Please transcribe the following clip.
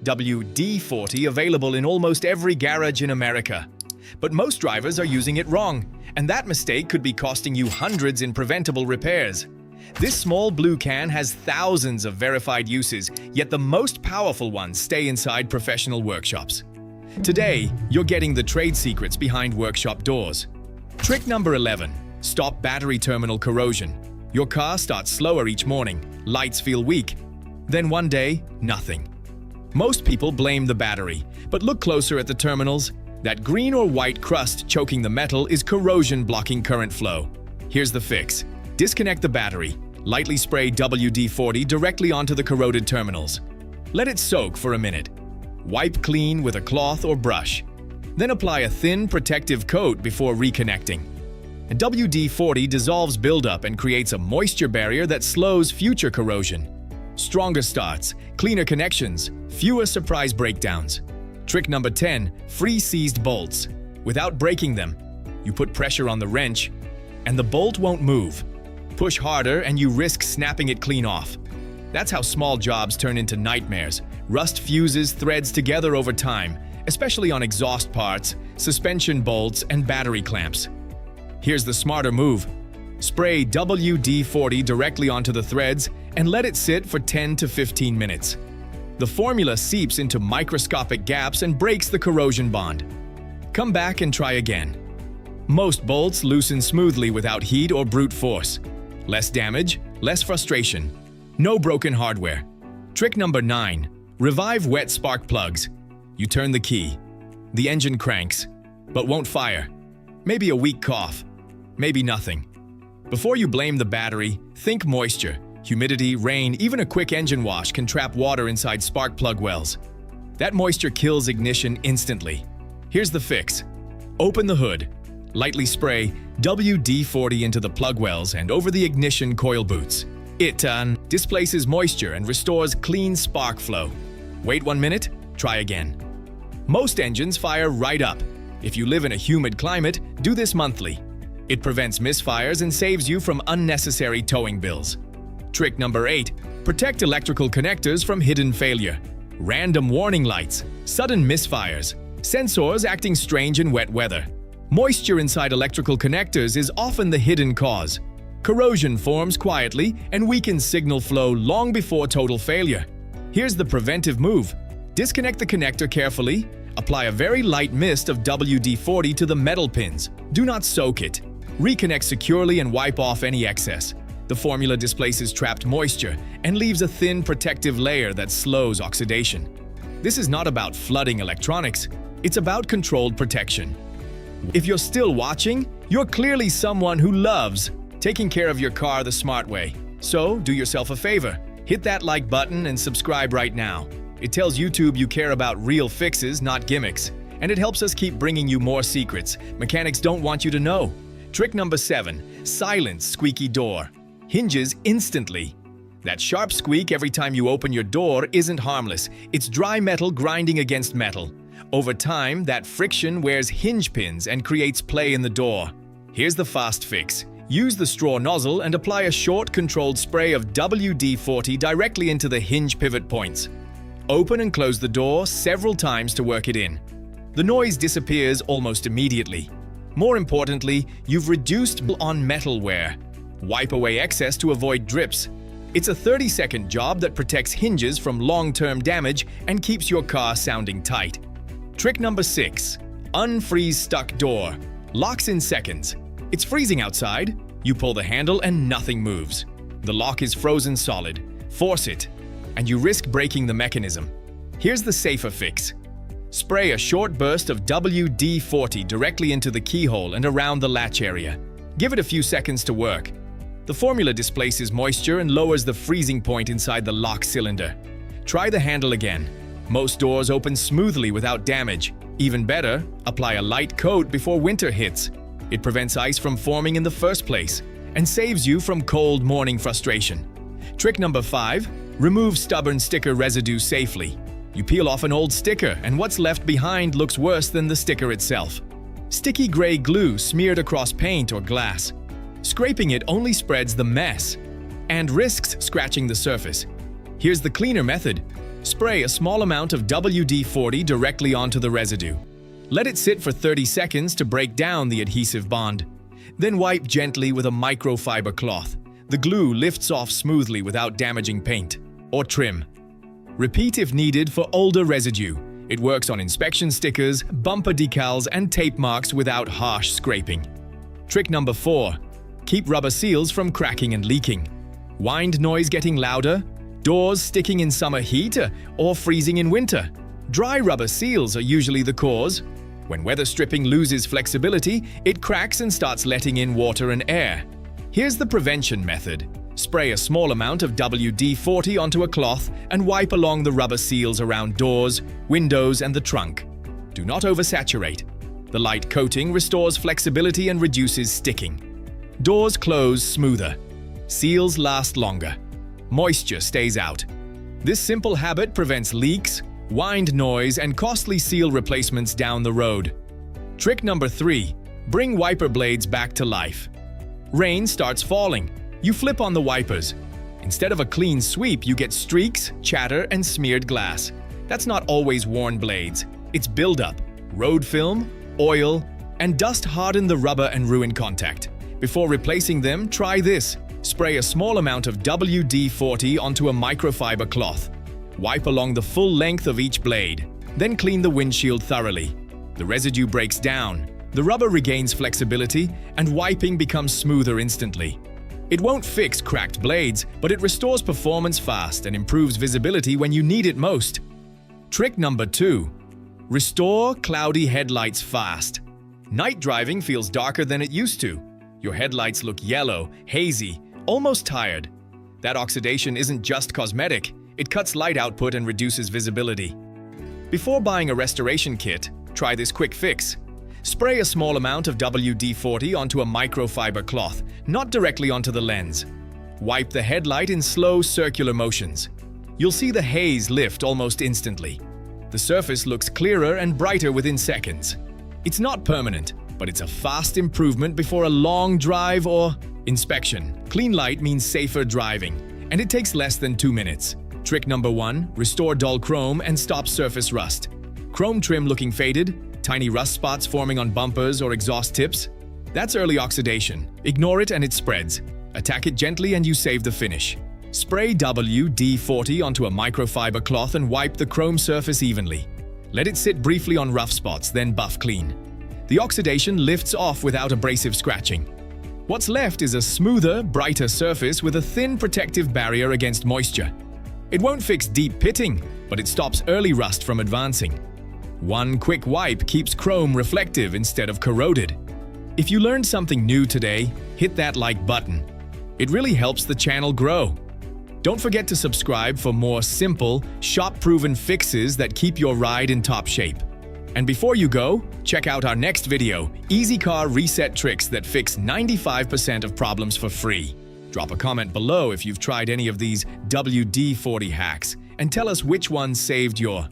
WD-40 available in almost every garage in America. But most drivers are using it wrong, and that mistake could be costing you hundreds in preventable repairs. This small blue can has thousands of verified uses, yet the most powerful ones stay inside professional workshops. Today, you're getting the trade secrets behind workshop doors. Trick number 11. Stop battery terminal corrosion. Your car starts slower each morning, lights feel weak. Then one day, nothing. Most people blame the battery, but look closer at the terminals. That green or white crust choking the metal is corrosion blocking current flow. Here's the fix. Disconnect the battery. Lightly spray WD-40 directly onto the corroded terminals. Let it soak for a minute. Wipe clean with a cloth or brush. Then apply a thin protective coat before reconnecting. WD-40 dissolves buildup and creates a moisture barrier that slows future corrosion. Stronger starts, cleaner connections, fewer surprise breakdowns. Trick number 10. Free seized bolts. Without breaking them, you put pressure on the wrench, and the bolt won't move. Push harder and you risk snapping it clean off. That's how small jobs turn into nightmares. Rust fuses threads together over time, especially on exhaust parts, suspension bolts, and battery clamps. Here's the smarter move. Spray WD-40 directly onto the threads and let it sit for 10 to 15 minutes. The formula seeps into microscopic gaps and breaks the corrosion bond. Come back and try again. Most bolts loosen smoothly without heat or brute force. Less damage, less frustration. No broken hardware. Trick number 9. Revive wet spark plugs. You turn the key. The engine cranks, but won't fire. Maybe a weak cough. Maybe nothing. Before you blame the battery, think moisture. Humidity, rain, even a quick engine wash can trap water inside spark plug wells. That moisture kills ignition instantly. Here's the fix. Open the hood. Lightly spray WD-40 into the plug wells and over the ignition coil boots. It displaces moisture and restores clean spark flow. Wait 1 minute, try again. Most engines fire right up. If you live in a humid climate, do this monthly. It prevents misfires and saves you from unnecessary towing bills. Trick number 8. Protect electrical connectors from hidden failure. Random warning lights, sudden misfires, sensors acting strange in wet weather. Moisture inside electrical connectors is often the hidden cause. Corrosion forms quietly and weakens signal flow long before total failure. Here's the preventive move. Disconnect the connector carefully. Apply a very light mist of WD-40 to the metal pins. Do not soak it. Reconnect securely and wipe off any excess. The formula displaces trapped moisture and leaves a thin protective layer that slows oxidation. This is not about flooding electronics. It's about controlled protection. If you're still watching, you're clearly someone who loves taking care of your car the smart way. So, do yourself a favor. Hit that like button and subscribe right now. It tells YouTube you care about real fixes, not gimmicks. And it helps us keep bringing you more secrets mechanics don't want you to know. Trick number 7. Silence squeaky door. Hinges instantly. That sharp squeak every time you open your door isn't harmless. It's dry metal grinding against metal. Over time, that friction wears hinge pins and creates play in the door. Here's the fast fix. Use the straw nozzle and apply a short, controlled spray of WD-40 directly into the hinge pivot points. Open and close the door several times to work it in. The noise disappears almost immediately. More importantly, you've reduced on metal wear. Wipe away excess to avoid drips. It's a 30-second job that protects hinges from long-term damage and keeps your car sounding tight. Trick number 6. Unfreeze stuck door. Locks in seconds. It's freezing outside. You pull the handle and nothing moves. The lock is frozen solid. Force it, and you risk breaking the mechanism. Here's the safer fix. Spray a short burst of WD-40 directly into the keyhole and around the latch area. Give it a few seconds to work. The formula displaces moisture and lowers the freezing point inside the lock cylinder. Try the handle again. Most doors open smoothly without damage. Even better, apply a light coat before winter hits. It prevents ice from forming in the first place and saves you from cold morning frustration. Trick number 5. Remove stubborn sticker residue safely. You peel off an old sticker and what's left behind looks worse than the sticker itself. Sticky gray glue smeared across paint or glass. Scraping it only spreads the mess and risks scratching the surface. Here's the cleaner method. Spray a small amount of WD-40 directly onto the residue. Let it sit for 30 seconds to break down the adhesive bond. Then wipe gently with a microfiber cloth. The glue lifts off smoothly without damaging paint. Or trim. Repeat if needed for older residue. It works on inspection stickers, bumper decals, and tape marks without harsh scraping. Trick number 4. Keep rubber seals from cracking and leaking. Wind noise getting louder, doors sticking in summer heat, or freezing in winter. Dry rubber seals are usually the cause. When weather stripping loses flexibility, it cracks and starts letting in water and air. Here's the prevention method. Spray a small amount of WD-40 onto a cloth and wipe along the rubber seals around doors, windows, and the trunk. Do not oversaturate. The light coating restores flexibility and reduces sticking. Doors close smoother. Seals last longer. Moisture stays out. This simple habit prevents leaks, wind noise, and costly seal replacements down the road. Trick number 3. Bring wiper blades back to life. Rain starts falling. You flip on the wipers. Instead of a clean sweep, you get streaks, chatter, and smeared glass. That's not always worn blades. It's buildup. Road film, oil, and dust harden the rubber and ruin contact. Before replacing them, try this. Spray a small amount of WD-40 onto a microfiber cloth. Wipe along the full length of each blade. Then clean the windshield thoroughly. The residue breaks down. The rubber regains flexibility, and wiping becomes smoother instantly. It won't fix cracked blades, but it restores performance fast and improves visibility when you need it most. Trick number 2. Restore cloudy headlights fast. Night driving feels darker than it used to. Your headlights look yellow, hazy, almost tired. That oxidation isn't just cosmetic. It cuts light output and reduces visibility. Before buying a restoration kit, try this quick fix. Spray a small amount of WD-40 onto a microfiber cloth, not directly onto the lens. Wipe the headlight in slow circular motions. You'll see the haze lift almost instantly. The surface looks clearer and brighter within seconds. It's not permanent, but it's a fast improvement before a long drive or inspection. Clean light means safer driving, and it takes less than 2 minutes. Trick number 1, restore dull chrome and stop surface rust. Chrome trim looking faded, tiny rust spots forming on bumpers or exhaust tips. That's early oxidation. Ignore it and it spreads. Attack it gently and you save the finish. Spray WD-40 onto a microfiber cloth and wipe the chrome surface evenly. Let it sit briefly on rough spots, then buff clean. The oxidation lifts off without abrasive scratching. What's left is a smoother, brighter surface with a thin protective barrier against moisture. It won't fix deep pitting, but it stops early rust from advancing. One quick wipe keeps chrome reflective instead of corroded. If you learned something new today, hit that like button. It really helps the channel grow. Don't forget to subscribe for more simple, shop-proven fixes that keep your ride in top shape. And before you go, check out our next video, Easy Car Reset Tricks that fix 95% of problems for free. Drop a comment below if you've tried any of these WD-40 hacks and tell us which one saved your